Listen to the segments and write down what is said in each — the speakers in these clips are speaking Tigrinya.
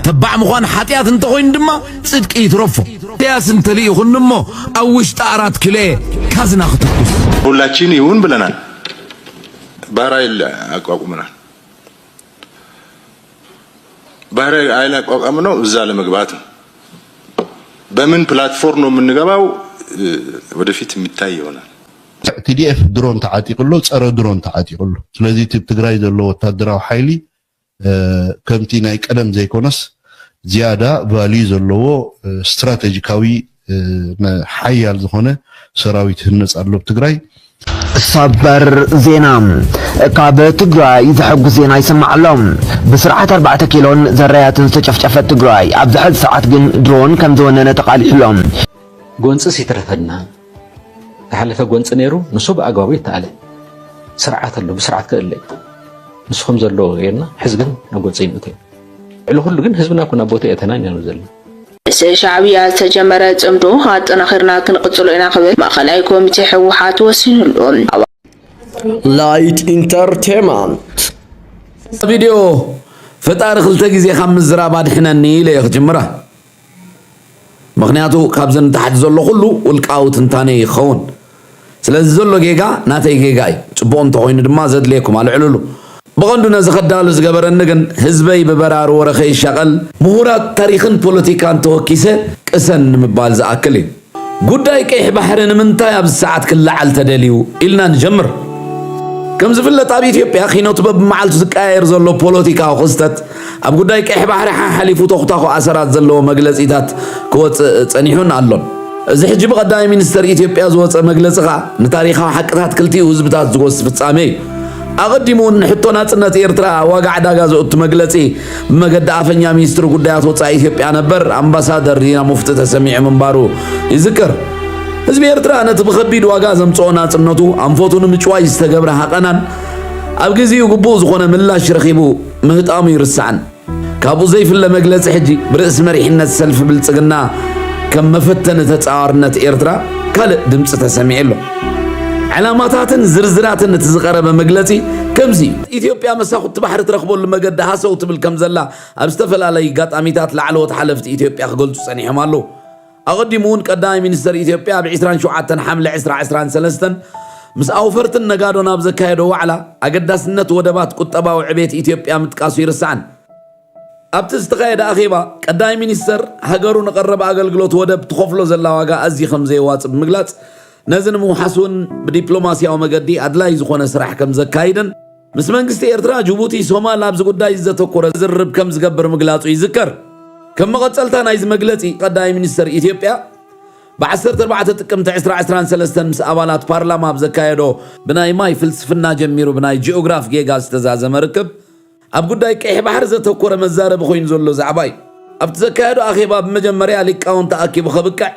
تبع مخان حتيات انت خوين دما صدق يترفو ياس انت لي يخنمو اوش طارات كلي كازنا خطكس ሁላችን ይሁን ብለናል ባህራይል አቋቁመናል ባህራይል አቋቁመነው እዛ ለመግባት በምን ፕላትፎርም ነው የምንገባው ወደፊት የሚታይ ይሆናል TDF ድሮን ተዓጢቅሎ ጸረ ድሮን ተዓጢቅሎ ስለዚህ ትግራይ ዘሎ ወታደራዊ ኃይሊ ከምቲ ናይ ቀደም ዘይኮነስ ዝያዳ ቫልዩ ዘለዎ ስትራቴጂካዊ ሓያል ዝኾነ ሰራዊት ህንጽ ኣሎ ትግራይ صبر زينا كاب تجراي زحق زينا يسمع لهم بسرعة 4 كيلون زريات تشفشفت تجراي أبز حد ساعات جن درون كم زوننا تقالي لهم قونس سيترفدنا تحلف قونس نيرو نصوب أقوى تعالى سرعة له بسرعة كله نسخم زلوا غيرنا حزقن نقول زين أوكي اللي كله جن حزبنا كنا بوتي أتناني نزل شعبية تجمرت أمدو هاتنا خيرنا كنقتلوا إنا خبر ما خلايكم تحوحات وسنلون لايت انترتينمنت فيديو فطار خلت غزي 5 زرا بعد حناني لي خجمره مغنياتو كابزن تحت زلو كله والقاوت انتاني يخون سلازي زلو جيجا ناتي جيجاي صبون تخوين دما زدليكم على علولو بغندنا زخدال زغبرنغن حزبي ببرار ورخي شغل مهورات تاريخن بوليتيكان توكيسه قسن مبال زاكلي ጉዳይ ቀይሕ ባህርን ምንታይ ኣብ ሰዓት ክላዓል ተደልዩ ኢልና ንጀምር ከም ዝፍለጥ ኣብ ኢትዮጵያ ኺኖት በብመዓልቱ ዝቃየር ዘሎ ፖለቲካዊ ክስተት ኣብ ጉዳይ ቀይሕ ባህሪ ሓሊፉ ተኽታኹ ኣሰራት ዘለዎ መግለጺታት ክወፅእ ጸኒሑን ኣሎን እዚ ሕጂ ብቐዳማይ ሚኒስተር ኢትዮጵያ ዝወፀ መግለጺ ኸ ንታሪኻዊ ሓቅታት ክልቲኡ ህዝብታት ዝወስድ ፍጻሜ أقدمون حتى ناتنا إيرترا واقع داغا زوت مجلسي بمجد أفنيا مينستر قدات وصاي إثيوبيا نبر أمباسادر دينا مفتت سميع من بارو يذكر حزب إيرترا أنا تبخبيد واقع زمصونا تنتو أنفوتون مشواي استجبر حقنا أبجزي وجبوز خونا من الله شرخيبو مهت أمير السعن كابو زيف الله مجلس حجي برأس مريحنا السلف بالتجنا كم مفتن تتعارنت إيرترا كل دمس تسميع له علاماتاتن زرزراتن تزقرب مجلسي كمزي إثيوبيا مساخت بحر ترخبوا المجد هاسو تبل كمزلا أبستفل على يقات أميتات لعلوت حلفت إثيوبيا قلت سني حمالو أقدمون قدامي مينستر إثيوبيا بعشران شعاتن حملة عشران سلستن مس أوفرتن نقادو نابز كايدو وعلا أقداس النت ودبات كتبا وعبيت إثيوبيا متقاسير السعن أبتستقايد أخيبا قدامي مينستر هقرو نقرب أقلقلوت ودب تخفلو زلا واقا أزي خمزي واتب مقلات نزن محسون بدبلوماسيا ومجدي أدلاي زخون سرح كم زكايدن مس منجست إيرترا جيبوتي سوما لابز قداي زتوكر زرب كم زقبر مقلاتو يذكر كم قتلتان عايز مقلتي قداي مينستر إثيوبيا بعسرت 4 تقمت 10 سلستن مس أبالات بارلاما بزكايدو بناي ماي فلسفنا جميرو بناي جيوغراف جيغاز تزازة مركب أب قداي كيح بحر زتوكر مزارب خوين زولو زعباي أب تزكايدو أخي باب مجمريا لك أون تأكي بخبكع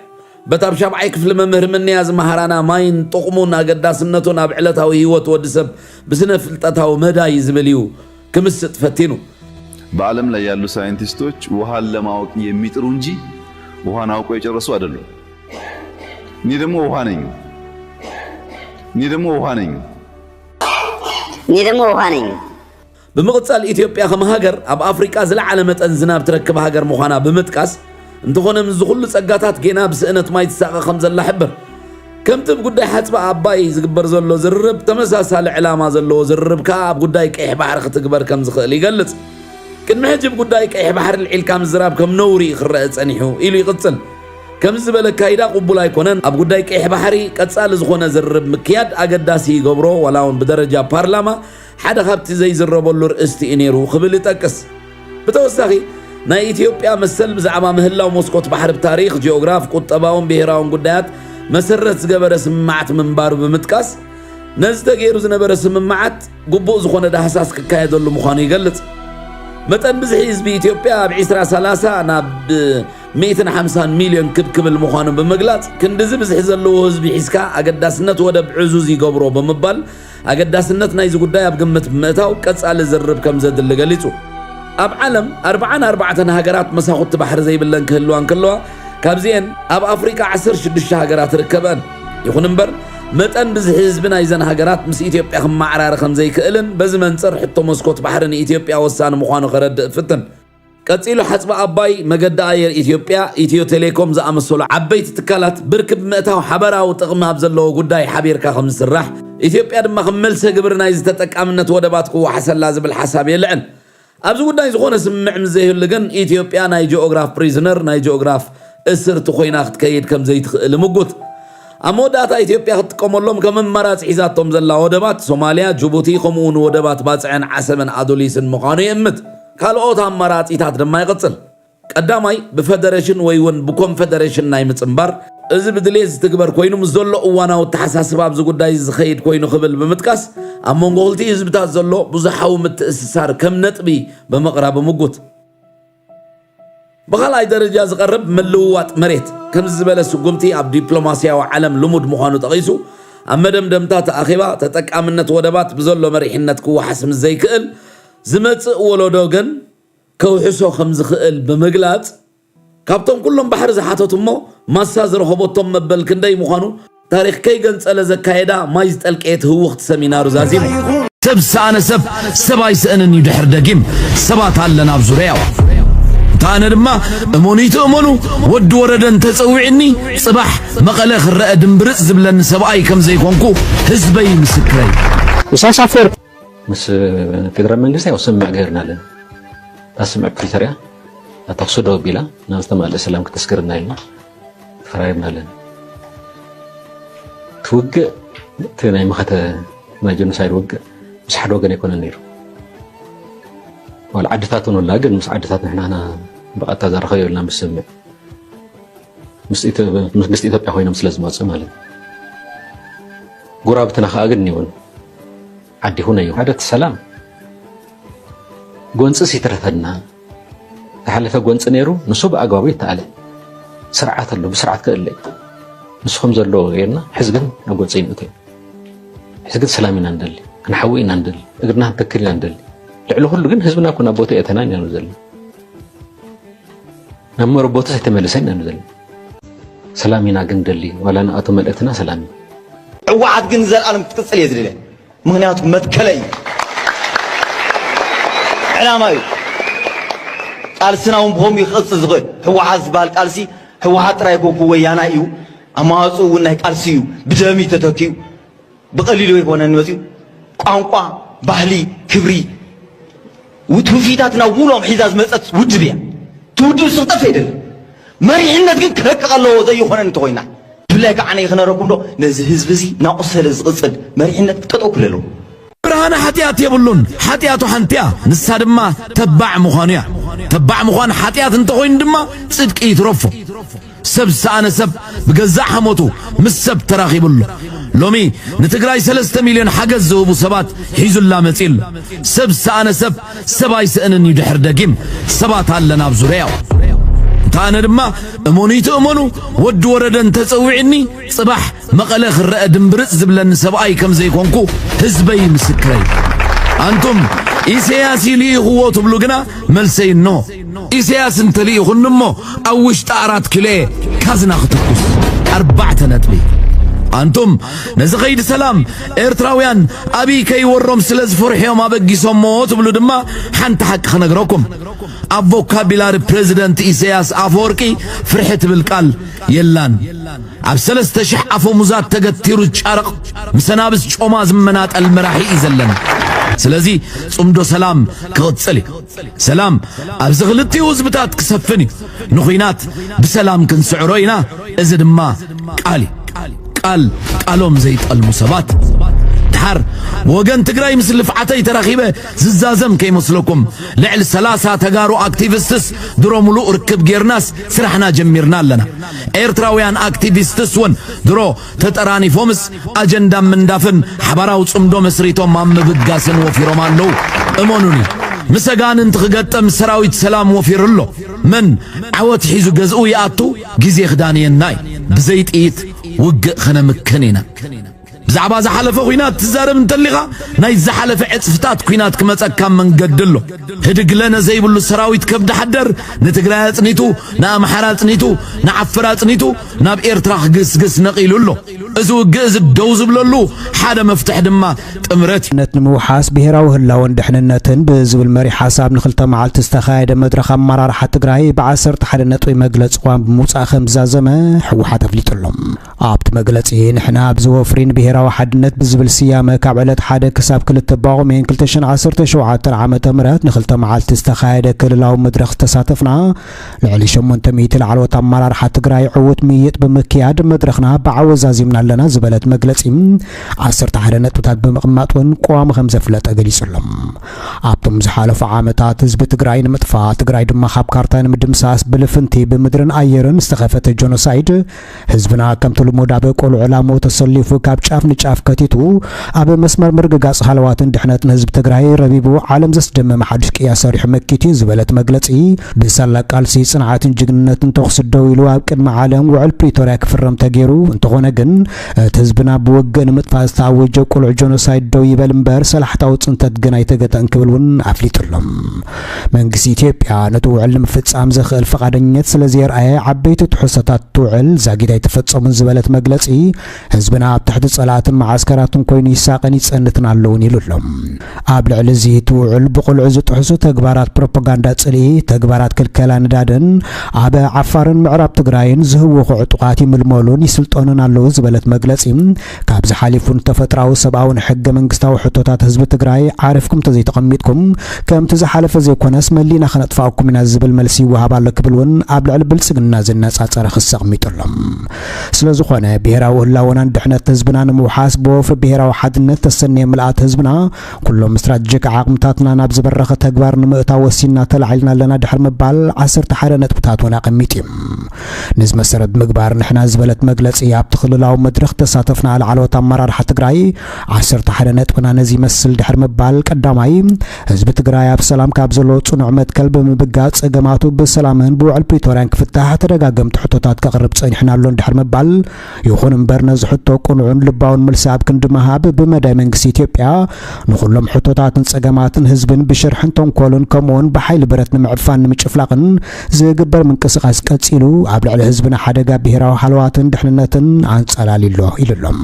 بتاب شابعي كفل ممهر من نياز مهرانا ماين طقمونا قداسنتونا بعلتها وهيوت ودسب بسنة فلتتها ومداي زبليو كمست فتينو بعلم لا يالو ساينتستوች ውሃን ለማወቅ የሚጥሩ እንጂ ውሃን አውቀው የጨረሱ አይደሉም እኔ ደግሞ ውሃ ነኝ بمقصال إثيوبيا كما هاجر أب أفريقيا زلعة متن زناب تركب هاجر مخانا بمتقاس انتخونا من زغل سقاتات جينا بسنة ما يتساقى 5 لحبر كم تب قداي حتبا عباي زقبر زلو زرب تمساسا العلامة زلو زرب كاب قداي كيح بحر ختقبر كم زخل يقلت كن محجب قداي كيح بحر العيل كام زراب كم نوري خرقت انيحو إلو يقتل كم زبالة كايدا قبولا يكونن أب قداي كيح بحري كتسال زخونا زرب مكياد أقداسي قبرو ولاون بدرجة بارلاما حدا خبتي زي زربو اللور استي انيرو خبل تاكس بتوساخي نا إثيوبيا مسل بزعما مهلا ومسقط بحر بتاريخ جيوغراف قطباون بهراون قدات مسرت زقبر سمعت من بارو بمتكاس نزدغيرو زنبر سمعت قبو زخونه دحساس كايدلو مخانو يقلص متن بزح حزب إثيوبيا بعسرة 30 انا ب 150 مليون كبكب المخانو بمقلاص كندز بزح زلو حزب حسكا اقداسنت ودب عزوز يقبرو بمبال اقداسنت نايز قداي بقمت متاو قصال زرب كم زدل قليصو أب عالم 4 هاجرات مساخت بحر زي بلن كهلوان كلوا كابزين أب أفريقيا 10 هاجرات ركبان يكون نبر متن بزح حزبنا يزن هاجرات مس إثيوبيا خم معرار خم زي كإلن بزمن صر حتى مسكوت بحرن إثيوبيا وسان مخانو خرد فتن ቀፂሉ ሓፅባ ኣባይ መገዲ ኣየር ኢትዮጵያ ኢትዮ ቴሌኮም ዝኣመሰሉ ዓበይቲ ትካላት ብርክብ ምእታው ሓበራዊ ጥቕሚ ኣብ ዘለዎ ጉዳይ ሓቢርካ ከም ዝስራሕ ኢትዮጵያ ድማ ከም መልሰ ግብሪ ናይ ዝተጠቃምነት ወደባት ክወሓሰላ ዝብል ሓሳብ የልዕን ኣብዚ ጉዳይ ዝኾነ ስምምዕ ምዘይህሉ ግን ኢትዮጵያ ናይ ጂኦግራፍ ፕሪዝነር ናይ ጂኦግራፍ እስርቲ ኮይና ክትከይድ ከም ዘይትኽእል ምጉት ኣብ መወዳእታ ኢትዮጵያ ክትጥቀመሎም ከም ኣማራፂ ሒዛቶም ዘላ ወደባት ሶማልያ ጅቡቲ ከምኡውን ወደባት ባፅዐን ዓሰብን ኣዶሊስን ምዃኑ ይእምት ካልኦት ኣማራፂታት ድማ ይቕፅል ቀዳማይ ብፌደሬሽን ወይ እውን ብኮንፌደሬሽን ናይ ምፅምባር እዚ ብድሌት ዝትግበር ኮይኑ ምስ ዘሎ እዋናዊ ተሓሳስባ ኣብዚ ጉዳይ ዝኸይድ ኮይኑ ክብል ብምጥቃስ ኣብ መንጎ ክልቲኡ ህዝብታት ዘሎ ብዙሓዊ ምትእስሳር ከም ነጥቢ ብምቕራብ ምጉት بخلاي درجة زقرب ملوات مريت كم زبالة سقمتي عب دبلوماسيا وعالم لمود مخانو تقيسو أما دمتات أخيبا تتأكامنت ودبات بزولو مريحنت كو حسم زي كقل زمت ولو دوغن كو حسو خمز خقل بمقلات كابتن كلهم بحر زحاتو مو ماساز رخبوتهم مبل كندي مخانو تاريخ كي قنص ألا زكايدا ما يزتلقيت هو وقت سمينارو زازيمو سب سانا سباي سأنن يدحر دقيم سبات هالنا بزورياو أنا دما أمونيت أمونو ود وردن تسوعني صباح مقالة خرقة دمبرز زبلن سبعي كم زي كونكو حزبي مسكري مسافر مس فيدرال منجلس أو سمع غيرنا لنا أسمع بريتوريا أتقصده بلا نستمع الإسلام كتذكرنا لنا فرايبنا لنا توقع تناي مخاطة ما جنوسايد وقع مش حد وقع يكون النير والعدتاتون ولا قل مس عدتاتنا إحنا بقى تزرخي ولا مسمع مس إثيوبيا خوينا مس لازم أسمع له قرابتنا خاقني ون عدي هنا يو عدت السلام قونس سيترفدنا تحلف قونس نيرو نصوب أقوابي تعالى سرعة له بسرعة كله نسخم زلوا غيرنا حزقن نقول زين أوكي حزقن سلامي نندل نحوي نندل قدرنا نتكلم نندل لعله كله جن حزبنا كنا بوتي أتنين ننزل نمر ربوته ستملسين ننزل سلامي ناقن دلي ولا نأتم الأتنا سلامي وعد جنزل أنا متكسل يدري مهنيات متكلي علامة قال سناهم بهم يخص صغير هو حزبال قال سي هو حترايكو كويانا يو أما هو إنه قال سيو بدمي تتوكيو بقليلو يكون النوزيو قانقا بحلي كبري وتوفيتاتنا ولهم حزاز مسات وجبيا تودو سقطه فيدل مريحنت ግን ከቀቀለው ዘይ ሆነ እንተወይና ብላካ አነ ይخنረኩም ዶ ነዚ ህዝብ እዚ ናቆሰለ ዝቅጽል መሪሕነት ተጠቁለሉ ብርሃነ ኃጢአት የብሉን ኃጢአቱ ሓንቲያ ንሳ ድማ ተባዕ ምዃንያ ተባዕ ምዃን ኃጢአት እንተኮይን ድማ ጽድቂ ይትረፎ ሰብ ሰአነ ሰብ በገዛዕ ሐሞቱ ምስ ሰብ ተራኺብሉ ሎሚ ንትግራይ 3 ሚሊዮን ሓገዝ ዝህቡ ሰባት ሒዙላ መጺል ሰብ ሰአነ ሰብ ሰባይ ስእንን ይድሕር ደጊም ሰባት ኣለና ኣብ ዙርያው ታነ ድማ እሞኒቱ እሞኑ ወድ ወረደን ተጸውዕኒ ጽባሕ መቐለ ክረአ ድምብርጽ ዝብለን ሰብኣይ ከም ዘይኮንኩ ህዝበይ ምስክረይ አንቱም ኢሳያስ ይልይኽዎ ትብሉ ግና መልሰይ ኖ ኢሳያስ እንተልይኹንሞ ኣብ ውሽጢ 4 ኪሎ ካዝና ክትኩስ 4 ነጥቢ أنتم نزخيد سلام إرتراويان أبي كي ورم سلز فرحيهم أبقيسهم موت بلو دما حنت حق خنقركم أفوكابيلار بريزيدنت إيساياس أفوركي فرحت بالقال يلان أبسلس تشح أفو مزات تقتيرو تشارق مسنابس شوماز منات المراحي إزلن سلازي صمدو سلام كغتسلي سلام أبزغلتي وزبتات كسفني نخينات بسلام كنسعروينا إزد ما قالي قالهم زيت المصابات تحر وجن تجري مثل فعتي تراخيبه ززازم كي مسلكم لعل 3 تجارو اكتيفيستس درو ملو ركب جيرناس سرحنا جميرنا لنا ايرتراويان اكتيفيستس ون درو تطراني فومس اجندا من دافن حبراو صمدو مسريتو مام بغاسن وفيرومان لو امونوني مسغان انت خغطم سراويت سلام وفيرلو من عوت حيزو غزو ياتو غزي خدانيناي بزيت ايت وق خنا مكنينا بزعبا زحلفه كوينات تزارب انتليغا ناي زحلفه عصفتات كوينات كمصكام من قدلو هدق لنا زي بلو سراويت كبد حدر نتغرا صنيتو نا امحرا صنيتو نا عفرا صنيتو نا بإرترا غس نقيلولو ازو جز الدوز بلولو حدا مفتح دما تمرت نموحاس بهراو هلاون دحننتن بزبل مري حساب نخلطه معلت استخايد مدرخ مرار حتى تግራይ بعسر تحدى نطوي مجلس قوام بموصا خمزازمه حوحات افليطلهم ابت مجلس نحنا بزوفرين بهراو حدنت بزبل سيامه كابعلت حدا كساب كل تباغ من كلتشن 17 عامه مرات نخلطه معلت استخايد كللاو مدرخ تساتفنا لعلي 800 العلوت مرار حتى تግራይ عوت ميت بمكياد مدرخنا بعوزازيمنا لنا زبلت مجلس 10 نطوتات بمقماطون قوام خمزه فلت اغليصلهم ابتم زحالف عامتات حزب تግራይ نمطفا تግራይ دما خاب كارتان مدمساس بلفنتي بمدرن ايرن استخفت الجنوسايد حزبنا كم تلمودا بقول علامو تسليفو كاب ጫፍ ንጫፍ ከቲቱ አበ መስመር ምርግጋጽ halwaትን ድሕነትን ህዝብ ትግራይ ረቢቡ ዓለም ዘስደመመ ሓድሽ ቅያስ ሰሪሕ መኪቲ ዝበለት መግለጺ ብሰላ ቃልሲ ጽንዓትን ጅግንነትን ተወስደው ኢሉ ኣብ ቅድመ ዓለም ውዕል ፕሪቶሪያ ክፍረም ተገይሩ እንተኾነ ግን ህዝብና ብወገን ምጥፋት ታወጀ ቁልዕ ጆኖሳይድ ደው ይበል እምበር ሰላሕታው ጽንተት ግን ኣይተገጠን ክብልውን ኣፍሊጥሎም መንግስቲ ኢትዮጵያ ነቱ ውዕል ምፍጻም ዘኽእል ፈቃደኝነት ስለዚ የርአየ ዓበይቲ ትሕሰታት ትውዕል ዛጊዳ ይተፈጸሙን ዝበለት መግለጺ ህዝብና ኣብ ትሕቲ ጸላትን ማዓስከራትን ኮይኑ ይሳቀን ይጸንትን ኣለውን ይሉሎም ኣብ ልዕሊ እዚ ትውዕል ብቁልዕ ዝጥሕሱ ተግባራት ፕሮፓጋንዳ ጽሊ ተግባራት ክልከላ ንዳድን ኣብ ዓፋርን ምዕራብ ትግራይን ዝህውኹ ዕጡቃት ይምልመሉን ይስልጦንን ኣለዉ ዝበለት መግለጺ ካብ ዝሓሊፉን ተፈጥራዊ ሰብኣውን ሕገ መንግስታዊ ሕቶታት ህዝቢ ትግራይ ዓሪፍኩም ተዘይተቐሚጥኩም ከምቲ ዝሓለፈ ዘይኮነስ መሊና ከነጥፋእኩም ኢና ዝብል መልሲ ይወሃብ ኣሎ ክብልውን ኣብ ልዕሊ ብልጽግና ዝነጻጸረ ክስ ኣቕሚጡሎም ስለዝኾነ ብሄራዊ ህላወናን ድሕነት ህዝብና ንምውሓስ ብወፍሪ ብሄራዊ ሓድነት ተሰነየ ምልኣት ህዝብና ኩሎም ስትራቴጂክ ዓቕምታትና ናብ ዝበረኸ ተግባር ንምእታው ወሲና ተላዒልና ኣለና ድሕሪ ምባል 11 ነጥብታት ውን ኣቐሚጡ ንዝ መሰረት ምግባር ንሕና ዝበለት መግለጺ ኣብ ትኽልላዊ መድረኽ ተሳተፍና ለዓለዎት ኣመራርሓ ትግራይ 11 ነጥብና ነዚ መስል ድሕሪ ምባል ቀዳማይ ህዝቢ ትግራይ ኣብ ሰላም ካብ ዘለዎ ጽኑዕ መትከል ብምብጋጽ ጸገማቱ ብሰላምን ብውዕል ፕሪቶሪያን ክፍታሕ ተደጋገምቲ ሕቶታት ከቕርብ ጸኒሕና ኣሎ ድሕሪ ምባል ይኹን እምበር ነዚ ሕቶ ቁኑዕን ልባውን መልሲ ኣብ ክንዲ መሃብ ብመዳይ መንግስቲ ኢትዮጵያ ንኹሎም ሕቶታትን ጸገማትን ህዝብን ብሽርሕን ተንኮልን ከምኡውን ብሓይሊ ብረት ንምዕፋን ንምጭፍላቕን ዝግበር ምንቅስቓስ ቀጺሉ ኣብ ልዕሊ ህዝብና ሓደጋ ብሄራዊ ሃልዋትን ድሕንነትን ኣንጸላሊሎ ኢሉሎም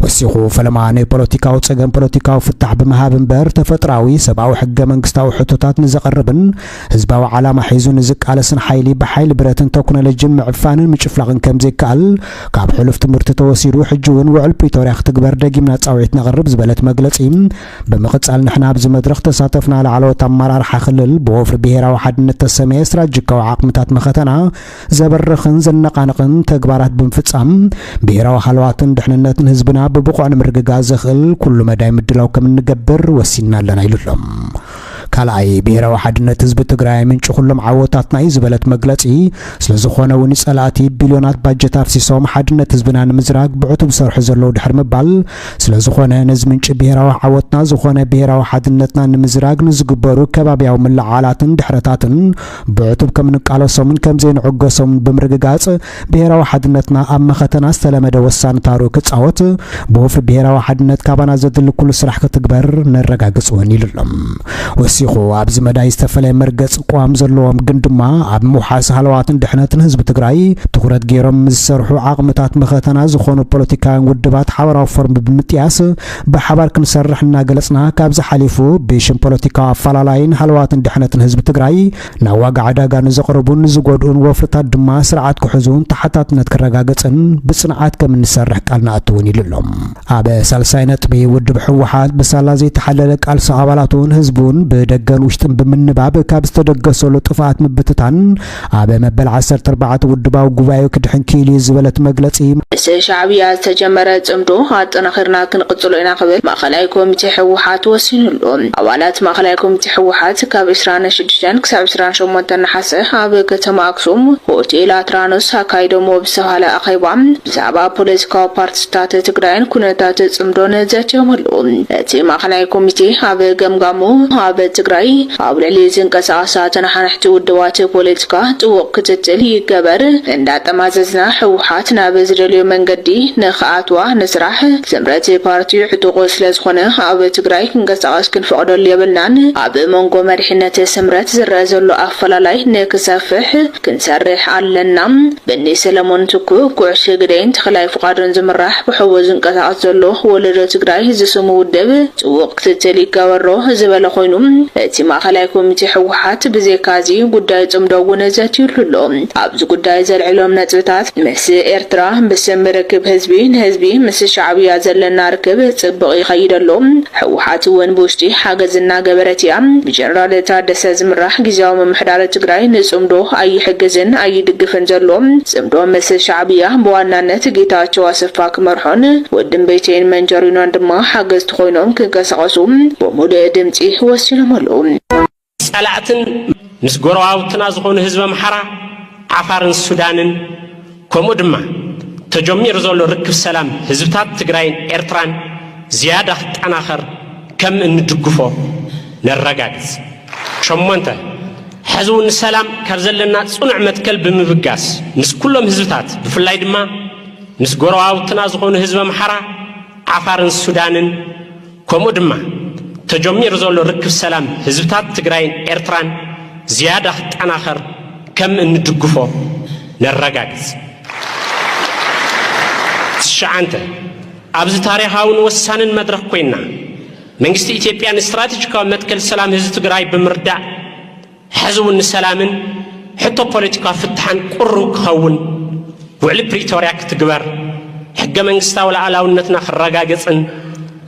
ወሲኹ ፈለማ ናይ ፖለቲካዊ ጸገም ፖለቲካዊ ፍታሕ ብምሃብ እምበር ተፈጥራዊ ሰብኣዊ ሕገ መንግስታዊ ሕቶታት ንዘቐርብን ህዝባዊ ዓላማ ሒዙ ንዝቃለስን ሓይሊ ብሓይሊ ብረትን ቴክኖሎጂን ምዕፋንን ምጭፍላቕን ከም ዘይከኣል ካብ ሕሉፍ ትምህርቲ ተወሲዱ ሕጂ እውን ውዕል ፕሪቶሪያ ክትግበር ደጊምና ጻውዒት ነቕርብ ዝበለት መግለጺ ብምቕጻል ንሕና ኣብዚ መድረኽ ተሳተፍና ለዓለዎት ኣመራርሓ ክልል ብወፍሪ ብሄራዊ ሓድነት ተሰመየ ስትራቴጂካዊ ዓቕምታት መኸተና ዘበርኽን ዘነቓንቕን ተግባራት ብምፍጻም ብሄራዊ ሃልዋትን ድሕንነትን ህዝብና ብብቑዕ ንምርግጋጽ ዘኽእል ኩሉ መዳይ ምድላው ከም እንገብር ወሲና ኣለና ኢሉሎም ካልኣይ ብሄራዊ ሓድነት ህዝቢ ትግራይ ምንጭ ኩሎም ዓወታትና እዩ ዝበለት መግለጺ ስለዝኾነ እውን ጸላእቲ ቢልዮናት ባጀት ኣፍሲሶም ሓድነት ህዝብና ንምዝራግ ብዕቱብ ሰርሑ ዘለዉ ድሕሪ ምባል ስለዝኾነ ነዚ ምንጭ ብሄራዊ ዓወትና ዝኾነ ብሄራዊ ሓድነትና ንምዝራግ ንዝግበሩ ከባብያዊ ምልዓላትን ድሕረታትን ብዕቱብ ከም ንቃለሶምን ከም ዘይንዕገሶምን ብምርግጋጽ ብሄራዊ ሓድነትና ኣብ መኸተና ዝተለመደ ወሳኒ ታሩ ክጻወት ብወፍሪ ብሄራዊ ሓድነት ካባና ዘድሊ ኩሉ ስራሕ ክትግበር ነረጋግጽ እውን ኢሉሎም ወሲኹ ኣብዚ መዳይ ዝተፈለየ መርገጽ ቋም ዘለዎም ግን ድማ ኣብ ምውሓስ ሃልዋትን ድሕነትን ህዝቢ ትግራይ ትኩረት ገይሮም ዝሰርሑ ዓቕምታት መኸተና ዝኾኑ ፖለቲካውያን ውድባት ሓበራዊ ፎርም ብምጥያስ ብሓባር ክንሰርሕ እናገለጽና ካብ ዝሓሊፉ ብሽም ፖለቲካዊ ኣፈላላይን ሃልዋትን ድሕነትን ህዝቢ ትግራይ ናብ ዋጋ ዕዳጋ ንዘቕርቡን ንዝጎድኡን ወፍርታት ድማ ስርዓት ክሕዙን ተሓታትነት ክረጋገጽን ብጽንዓት ከም እንሰርሕ ቃል ንኣትውን ኢሉሎም ኣብ ሳልሳይ ነጥቢ ውድብ ሕወሓት ብሳላ ዘይተሓለለ ቃልሲ ኣባላቱን ህዝቡን بدجن وشتم بمنباب كابست دجسولو طفات مبتتان عبا مبل 14 ودباو غوايو كدحن كيلي زبلت مغلصي شعبية تجمرت امدو هاتنا خيرنا كنقصلو إنا قبل ماخلاي كوميتي حوحات وسينلو أولات ماخلاي كوميتي حوحات كاب إسران شدجان كساب إسران شمونتن حسه عبا كتما أكسوم هوتيلا ترانوس هاكايدو مو بسهالة أخيبام بسابا بوليسكاو بارتستات تقرين كونتات امدو نزاتيو ملو نتي ماخلاي كوميتي عبا جمغامو عبا ትግራይ ኣብ ልዕሊ ዝንቀሳቐሳ ተናሓናሕቲ ውድባት ፖለቲካ ጥቡቅ ክትትል ይገበር እንዳጠማዘዝና ሕወሓት ናብ ዝደልዮ መንገዲ ንኽኣትዋ ንስራሕ ስምረት ፓርቲ ዕጡቕ ስለዝኾነ ኣብ ትግራይ ክንቀሳቐስ ክንፈቅደሉ የብልናን ኣብ መንጎ መሪሕነት ስምረት ዝረአ ዘሎ ኣፈላላይ ንክሰፍሕ ክንሰርሕ ኣለና በኒ ሰለሞን ትኩ ኩዕሽ ግደይን ተኽላይ ፍቃድን ዝምራሕ ብሕቦ ዝንቀሳቐስ ዘሎ ወለዶ ትግራይ ዝስሙ ውድብ ጥቡቅ ክትትል ይገበሮ ዝበለ ኮይኑ እቲ ማእኸላይ ኮሚቴ ሕወሓት ብዘይካዚ ጉዳይ ጽምዶ እውን ዘትይሉሎ ኣብዚ ጉዳይ ዘልዕሎም ነጥብታት ምስ ኤርትራ ብስምርክብ ህዝቢ ንህዝቢ ምስ ሻዕብያ ዘለና ርክብ ጽቡቕ ይኸይደሎ ሕወሓት እውን ብውሽጢ ሓገዝና ገበረት እያ ብጀነራል ታደሰ ዝምራሕ ጊዜያዊ ምምሕዳር ትግራይ ንጽምዶ ኣይሕግዝን ኣይድግፍን ዘሎ ጽምዶ ምስ ሻዕብያ በዋናነት ጌታቸው አሰፋ ክመርሖን ወድም ቤቴን መንጀሪኖን ድማ ሓገዝቲ ኮይኖም ክንቀሳቀሱ በሙሉእ ድምፂ ወሲኖም ኣለዉ ጸላእትን ምስ ጎረባብትና ዝኾኑ ህዝቢ ኣምሓራ ዓፋርን ሱዳንን ከምኡ ድማ ተጀሚሩ ዘሎ ርክብ ሰላም ህዝብታት ትግራይን ኤርትራን ዝያዳ ክጠናኸር ከም እንድግፎ ነረጋግጽ ሸሞንተ ሕዝቡን ሰላም ካብ ዘለና ጽኑዕ መትከል ብምብጋስ ምስ ኩሎም ህዝብታት ብፍላይ ድማ ምስ ጎረባብትና ዝኾኑ ህዝቢ ኣምሓራ ዓፋርን ሱዳንን ከምኡ ድማ ተጀሚሩ ዘሎ ርክብ ሰላም ህዝብታት ትግራይን ኤርትራን ዝያዳ ክጠናኸር ከም እንድግፎ ነረጋግጽ ትሽዓንተ ኣብዚ ታሪኻውን ወሳንን መድረኽ ኮይና መንግስቲ ኢትዮጵያን ስትራቴጂካዊ መትከል ሰላም ህዝቢ ትግራይ ብምርዳእ ሕዝቡን ሰላምን ሕቶ ፖለቲካዊ ፍትሓን ቁሩብ ክኸውን ውዕሊ ፕሪቶሪያ ክትግበር ሕገ መንግስታዊ ሉዓላውነትና ክረጋገጽን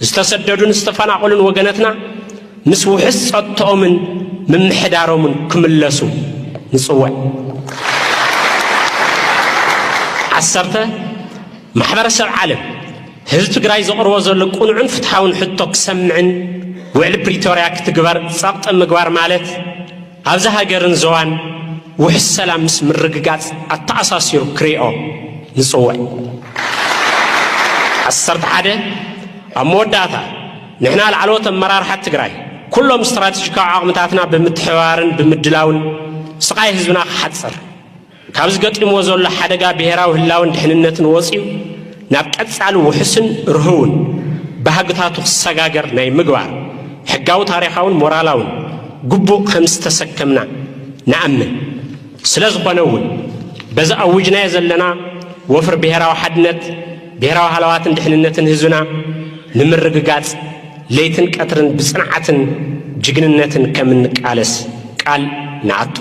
ዝተሰደዱን ዝተፈናቀሉን ወገነትና ምስ ውሕስ ጸጥቶምን ምምሕዳሮምን ክምለሱ ንጽውዕ ዓሰርተ ማሕበረሰብ ዓለም ህዝቢ ትግራይ ዘቕርቦ ዘሎ ቁኑዕን ፍትሓውን ሕቶ ክሰምዕን ውዕሊ ፕሪቶሪያ ክትግበር ጸቕጢ ምግባር ማለት ኣብዚ ሃገርን ዞዋን ውሕስ ሰላም ምስ ምርግጋጽ ኣተኣሳሲሩ ክሪኦ ንጽውዕ ዓሰርተ ሓደ ኣብ መወዳእታ ንሕና ላዕለዎት ኣመራርሓት ትግራይ ኩሎም ስትራቴጂካዊ ዓቕምታትና ብምትሕባርን ብምድላውን ስቃይ ህዝብና ክሓጽር ካብ ዝገጢምዎ ዘሎ ሓደጋ ብሄራዊ ህላውን ድሕንነትን ወፂኡ ናብ ቀጻሊ ውሕስን ርህውን ባህግታቱ ክሰጋገር ናይ ምግባር ሕጋዊ ታሪኻውን ሞራላውን ግቡእ ከም ዝተሰከምና ንኣምን ስለ ዝኾነ እውን በዚ ኣውጅናዮ ዘለና ወፍር ብሄራዊ ሓድነት ብሄራዊ ሃለዋትን ድሕንነትን ህዝብና ንምርግጋጽ ለይትን ቀትርን ብጽንዓትን ጅግንነትን ከም እንቃለስ ቃል ንኣቱ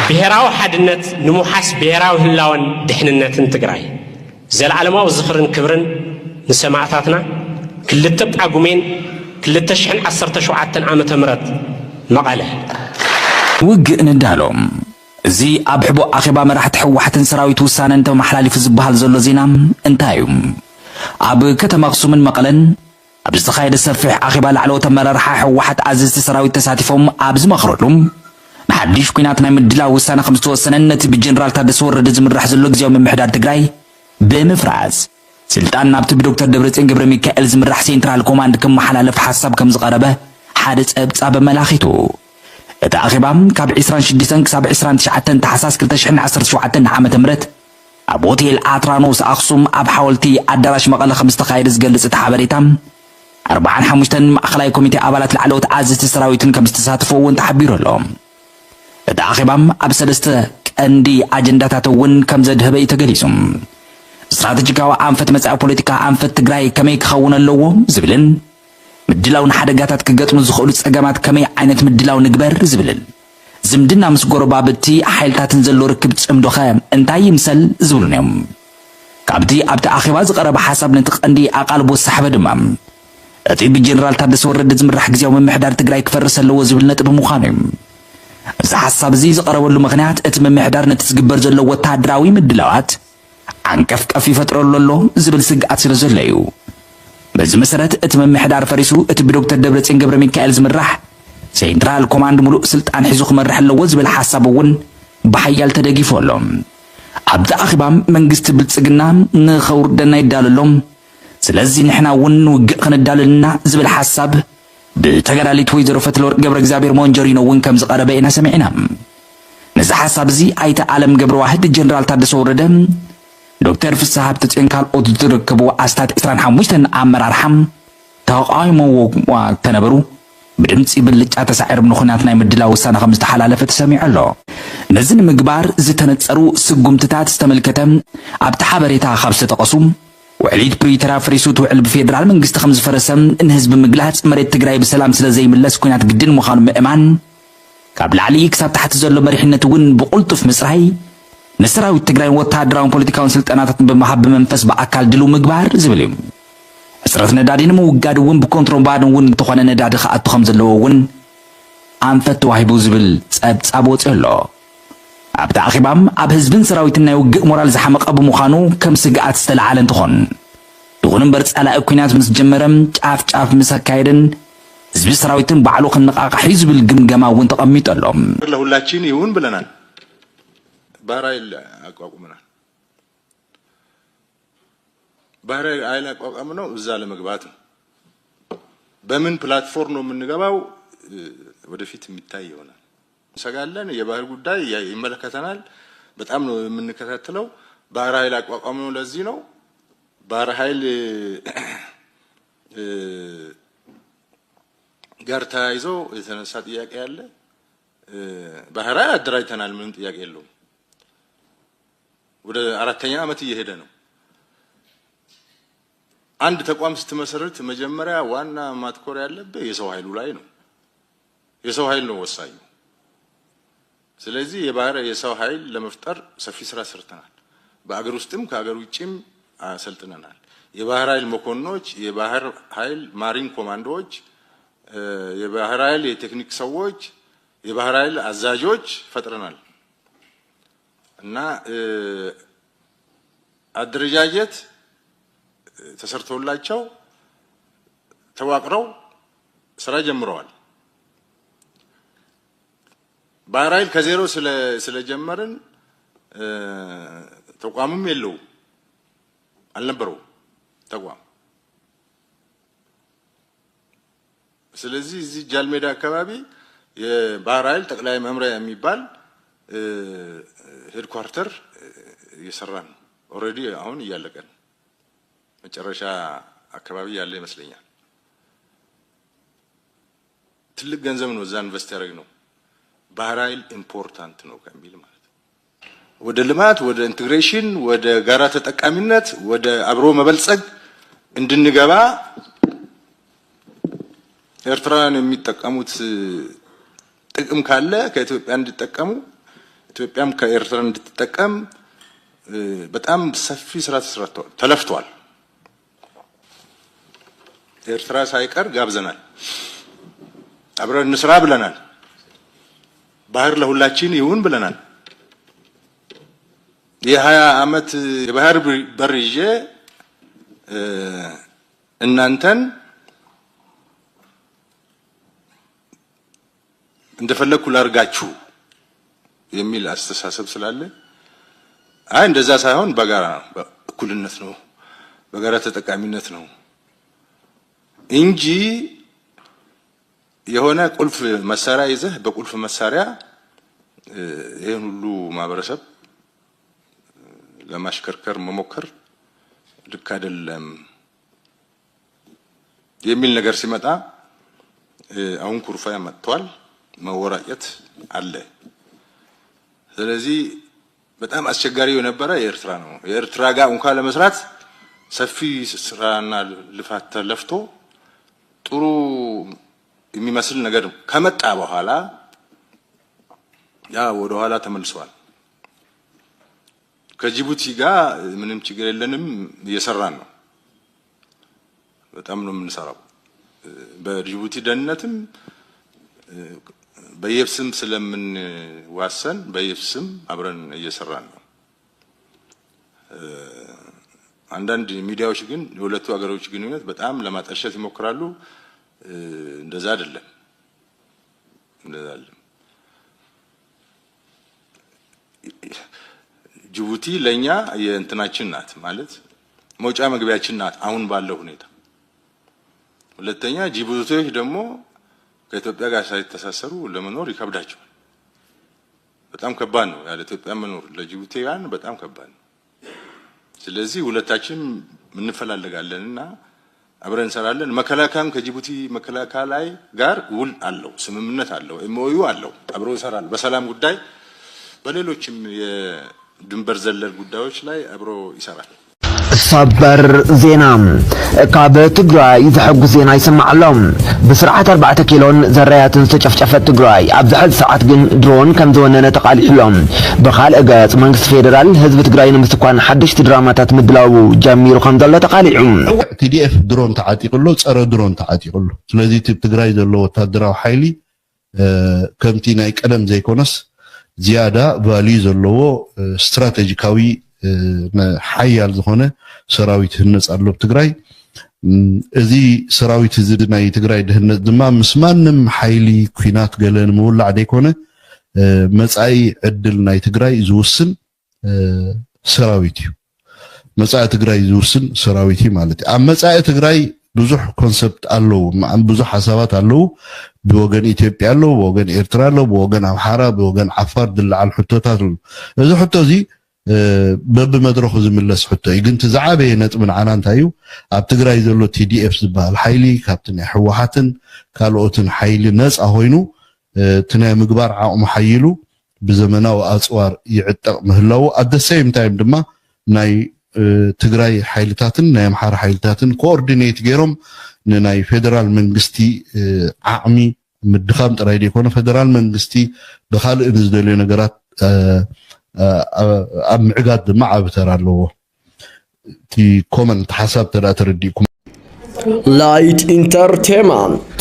ብሄራዊ ሓድነት ንምሓስ ብሄራዊ ህላውን ድሕንነትን ትግራይ ዘለዓለማዊ ዝኽርን ክብርን ንሰማዕታትና ክልተ ጳጉሜን 2017 ዓመተ ምህረት መቐለ ውግእ ንዳሎም እዚ ኣብ ሕቦ ኣኼባ መራሕቲ ሕወሓትን ሰራዊት ውሳነን ተመሓላሊፉ ዝበሃል ዘሎ ዜና እንታይ እዩ? ኣብ ከተማ ኣኽሱምን መቐለን ኣብ ዝተኻየደ ሰፊሕ ኣኼባ ላዕለዎት ኣመራርሓ ሕወሓት ኣዘዝቲ ሰራዊት ተሳቲፎም ኣብ ዝመኽረሉ ንሓድሽ ኩናት ናይ ምድላው ውሳነ ከም ዝተወሰነን ነቲ ብጀነራል ታደሰ ወረደ ዝምራሕ ዘሎ ጊዜያዊ ምምሕዳር ትግራይ ብምፍራስ ስልጣን ናብቲ ብዶክተር ደብረጽዮን ገብረ ሚካኤል ዝምራሕ ሴንትራል ኮማንድ ከመሓላለፍ ሓሳብ ከም ዝቐረበ ሓደ ጸብጻብ ኣመላኺቱ እቲ ኣኼባ ካብ 26 ክሳብ 29 ታሕሳስ 2017 ዓመተ ምህረት ኣብ ሆቴል ኣትራኖስ ኣኽሱም ኣብ ሓወልቲ ኣዳራሽ መቐለ ከም ዝተኻየደ ዝገልጽ እቲ ሓበሬታ 45 ማእኸላይ ኮሚቴ ኣባላት ላዕለዎት ኣዘዝቲ ሰራዊትን ከም ዝተሳተፉ እውን ተሓቢሩ ኣሎ። እቲ ኣኼባ ኣብ ሰለስተ ቀንዲ ኣጀንዳታት እውን ከም ዘድህበ እዩ ተገሊጹ። ስትራቴጂካዊ ኣንፈት መጻኢ ፖለቲካ ኣንፈት ትግራይ ከመይ ክኸውን ኣለዎ ዝብልን ምድላውን ሓደጋታት ክገጥሙ ዝኽእሉ ጸገማት ከመይ ዓይነት ምድላው ንግበር ዝብልን ዝምድና ምስ ጎረባብቲ ሓይልታትን ዘሎ ርክብ ጽምዶኸ እንታይ ይምሰል ዝብሉን እዮም። ካብቲ ኣብቲ ኣኼባ ዝቐረበ ሓሳብ ነቲ ቀንዲ ኣቓልቦ ሳሕበ ድማ እቲ ብጀነራል ታደሰ ወረደ ዝምራሕ ጊዜያዊ ምምሕዳር ትግራይ ክፈርስ ኣለዎ ዝብል ነጥቢ ምዃኑ እዩ። እዚ ሓሳብ እዚ ዝቐረበሉ ምኽንያት እቲ ምምሕዳር ነቲ ዝግበር ዘሎ ወታደራዊ ምድላዋት አንቀፍቀፍ ይፈጥረሉ ኣሎ ዝብል ስግኣት ስለ ዘሎ እዩ። በዚ መሰረት እቲ ምምሕዳር ፈሪሱ እቲ ብዶክተር ደብረጽዮን ገብረ ሚካኤል ዝምራሕ ሴንትራል ኮማንድ ሙሉእ ስልጣን ሒዙ ክመርሕ ኣለዎ ዝብል ሓሳብ እውን ብሓያል ተደጊፉ ኣሎ። ኣብቲ ኣኼባ መንግስቲ ብልጽግና ንኸውርደና ይዳለሎም ስለዚ ንሕና እውን ውግእ ክንዳለልና ዝብል ሓሳብ بتغراليت ويزرو فتلور قبر እግዚአብሔር ሞንጀሪኖ ውን ከም ዝቀረበ ኢና ሰሚዕና ነዚ ሓሳብ እዚ ኣይተ ዓለም ገብረ ዋህድ ጀነራል ታደሰ ወረደ ዶክተር ፍስሐ ብትፅን ካልኦት ዝርከቡ ኣስታት 25 ኣመራርሓም ተቃይሞዎ ተነበሩ ብድምፂ ብልጫ ተሳዒር ንኹናት ናይ ምድላው ውሳነ ከም ዝተሓላለፈ ተሰሚዑ ኣሎ ነዚ ንምግባር ዝተነፀሩ ስጉምትታት ዝተመልከተ ኣብቲ ሓበሬታ ካብ ዝተጠቐሱ وعليد بريترا فريسوت وعلب فيدرال من قست خمس فرسم إن هزب مقلات مريت تقراي بسلام سلا زي ملاس كونات قدين مخانو مئمان قبل علي يكسب تحت زلو مريحنة ون بقلتو في مصرهي نسراوي التقراي وطادراون بوليتيكاون سلطانات بمحب منفس بأكال دلو مقبار زبليم أسرت ندادين موقاد ون بكونترون بعد ون تخوانا نداد خاطو خمس اللو ون أنفت واحبو زبل تسابوت اللو أبدا أخيبام أب هزبن سراويتنا يوقع مورال زحمق أبو مخانو كم سقعات استلعالن تخون دغنن برس على أكوينات مس جمرم تعاف مسكايدن زبي سراويتن بعلو خنقاق حزب الجمجمة وانت قميت اللهم له لاتشين يون بلنان بارايل أقوامنا بارايل أقوامنا وزال مقباتن بمن بلاتفورم من نجابو ودفيت متاعي هنا سجلنا يبهر قداي يملكتنال بتأمل من كتاتلو بارهايل أقوامنا لزينو بارهايل قارتايزو إذا نساتي أكيل بهراء درايتنال من يأكلهم وده أردتني أمتي يهدنو عند تقوم استمسرت مجمرة وانا ما تكور يالله يسوي لولاينو يسوي لو وصايو ስለዚህ የባህር የሰው ኃይል ለመፍጠር ሰፊ ስራ ሰርተናል በአገር ውስጥም ከአገር ውጭም አሰልጥነናል የባህር ኃይል መኮንኖች የባህር ኃይል ማሪን ኮማንዶዎች የባህር ኃይል የቴክኒክ ሰዎች የባህር ኃይል አዛዦች ፈጥረናል እና አደረጃጀት ተሰርቶላቸው ተዋቅረው ስራ ጀምረዋል ባህር ኃይል ከዜሮ ስለጀመርን ተቋምም የለው አልነበረው ተቋም ስለዚህ እዚህ ጃልሜዳ አካባቢ የባህር ኃይል ጠቅላይ መምሪያ የሚባል ሄድኳርተር እየሰራን ኦሬዲ አሁን እያለቀን መጨረሻ አካባቢ ያለ ይመስለኛል ትልቅ ገንዘብ ነው እዛ ኢንቨስት ያደረግነው ባህር ኃይል ኢምፖርታንት ነው ከሚል ማለት ወደ ልማት ወደ ኢንቲግሬሽን ወደ ጋራ ተጠቃሚነት ወደ አብሮ መበልጸግ እንድንገባ ኤርትራን የሚጠቀሙት ጥቅም ካለ ከኢትዮጵያ እንዲጠቀሙ ኢትዮጵያም ከኤርትራ እንድትጠቀም በጣም ሰፊ ስራ ተለፍቷል ኤርትራ ሳይቀር ጋብዘናል አብረን እንስራ ብለናል ባህር ለሁላችን ይሁን ብለናል የ20 አመት የባህር በር ይዤ እናንተን እንደፈለኩ ላርጋችሁ የሚል አስተሳሰብ ስላለ አይ እንደዛ ሳይሆን በጋራ እኩልነት ነው በጋራ ተጠቃሚነት ነው እንጂ የሆነ ቁልፍ መሳሪያ ይዘህ በቁልፍ መሳሪያ ይሄን ሁሉ ማህበረሰብ ለማሽከርከር መሞከር ልክ አይደለም የሚል ነገር ሲመጣ አሁን ኩርፋያ መጥቷል መወራጨት አለ ስለዚህ በጣም አስቸጋሪ የነበረ የኤርትራ ነው የኤርትራ ጋር እንኳን ለመስራት ሰፊ ስራና ልፋት ተለፍቶ ጥሩ የሚመስል ነገር ከመጣ በኋላ ያ ወደ ኋላ ተመልሷል ከጅቡቲ ጋር ምንም ችግር የለንም እየሰራን ነው በጣም ነው የምንሰራው በጅቡቲ ደህንነትም በየብስም ስለምን ዋሰን በየብስም አብረን እየሰራን ነው አንዳንድ ሚዲያዎች ግን የሁለቱ ሀገሮች ግንኙነት በጣም ለማጠልሸት ይሞክራሉ እንደዛ አይደለም ጅቡቲ ለኛ የእንትናችን ናት ማለት መውጫ መግቢያችን ናት አሁን ባለው ሁኔታ ሁለተኛ ጅቡቲዎች ደግሞ ከኢትዮጵያ ጋር ሳይተሳሰሩ ለመኖር ይከብዳቸዋል። በጣም ከባድ ነው ያለ ኢትዮጵያ መኖር ለጅቡቲያን በጣም ከባድ ነው። ስለዚህ ሁለታችን እንፈላለጋለንና አብረን እንሰራለን። መከላከያም ከጅቡቲ መከላከያ ላይ ጋር ውል አለው፣ ስምምነት አለው፣ ኤምኦዩ አለው። አብሮ ይሰራል በሰላም ጉዳይ፣ በሌሎችም የድንበር ዘለል ጉዳዮች ላይ አብሮ ይሰራል። ሰበር ዜና ካብ ትግራይ ዝሕጉስ ዜና ይሰማዓሎም። ብስርዓት 4 ኪሎን ዘራያትን ዝተጨፍጨፈት ትግራይ ኣብ ዝሕዚ ሰዓት ግን ድሮን ከም ዝወነነ ተቃሊሕሎም። ብኻልእ ገጽ መንግስቲ ፌደራል ህዝቢ ትግራይ ንምስኳን ሓደሽቲ ድራማታት ምድላው ጀሚሩ ከም ዘሎ ተቃሊዑ። ቲዲኤፍ ድሮን ተዓጢቅሎ ፀረ ድሮን ተዓጢቅሎ። ስለዚ ትግራይ ዘሎ ወታደራዊ ሓይሊ ከምቲ ናይ ቀደም ዘይኮነስ ዝያዳ ቫልዩ ዘለዎ ስትራቴጂካዊ ሓያል ዝኾነ ሰራዊት ህነፅ ኣሎ ትግራይ። እዚ ሰራዊት እዚ ናይ ትግራይ ድህነት ድማ ምስ ማንም ሓይሊ ኩናት ገለን ምውላዕ ዘይኮነ መጻኢ ዕድል ናይ ትግራይ ዝውስን ሰራዊት እዩ። መጻኢ ትግራይ ዝውስን ሰራዊት እዩ ማለት እዩ። ኣብ መጻኢ ትግራይ ብዙሕ ኮንሰፕት ኣለው፣ ብዙሕ ሓሳባት ኣለው። ብወገን ኢትዮጵያ ኣለው፣ ብወገን ኤርትራ ኣለው፣ ብወገን ኣምሓራ፣ ብወገን ዓፋር ዝለዓል ሕቶታት ኣሎ። እዚ ሕቶ እዚ በብመድረኹ ዝምለስ ሕቶ እዩ። ግን ዝዓበየ ነጥቢ ንዓና እንታይ እዩ? ኣብ ትግራይ ዘሎ ቲዲኤፍ ዝበሃል ሓይሊ ካብቲ ናይ ሕወሓትን ካልኦትን ሓይሊ ነፃ ኮይኑ እቲ ናይ ምግባር ዓቕሙ ሓይሉ ብዘመናዊ ኣፅዋር ይዕጠቕ ምህላው ኣት ደ ሴም ታይም ድማ ናይ ትግራይ ሓይልታትን ናይ ኣምሓራ ሓይልታትን ኮኦርዲኔት ገይሮም ንናይ ፌደራል መንግስቲ ዓቕሚ ምድኻም ጥራይ ዘይኮነ ፌደራል መንግስቲ ብካልእ ንዝደልዩ ነገራት ኣብ ምዕጋድ ድማ ዓብ ተራ ኣለዎ። እቲ ኮመንት ሓሳብ ተዳ ተረዲእኩም ላይት ኢንተርቴይንመንት